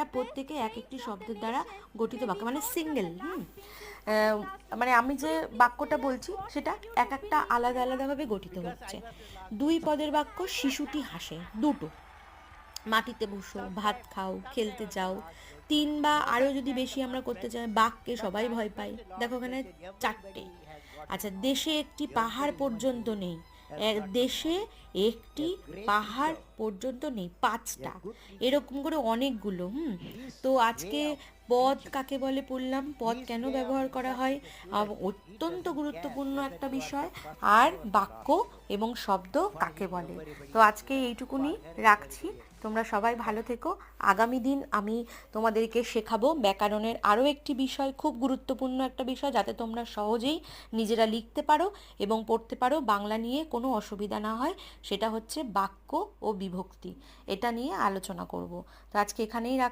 এটা প্রত্যেকে এক একটি শব্দের দ্বারা গঠিত বাক্য, মানে সিঙ্গেল। মানে আমি যে বাক্যটা বলছি সেটা এক একটা আলাদা আলাদাভাবে গঠিত হচ্ছে। 2 পদের বাক্য, শিশুটি হাসে, দুটো। মাটিতে বসো, ভাত খাও, খেলতে যাও, 3 বা আরও যদি বেশি আমরা করতে চাই, বাঘকে সবাই ভয় পায়, দেখো ওখানে 4টে। আচ্ছা, দেশে একটি পাহাড় পর্যন্ত নেই, দেশে একটি পাহাড় পর্যন্ত নেই, 5টা। এরকম করে অনেকগুলো। তো আজকে পদ কাকে বলে পড়লাম, পদ কেন ব্যবহার করা হয়, অত্যন্ত গুরুত্বপূর্ণ একটা বিষয়। আর বাক্য এবং শব্দ কাকে বলে। তো আজকে এইটুকুনি রাখছি। তোমরা সবাই ভালো থেকো। আগামী দিন আমি তোমাদেরকে শেখাবো ব্যাকরণের আরও একটি বিষয়, খুব গুরুত্বপূর্ণ একটা বিষয়, যাতে তোমরা সহজেই নিজেরা লিখতে পারো এবং পড়তে পারো, বাংলা নিয়ে কোনো অসুবিধা না হয়। সেটা হচ্ছে বাক্য ও বিভক্তি, এটা নিয়ে আলোচনা করব। তো আজকে এখানেই রাখ।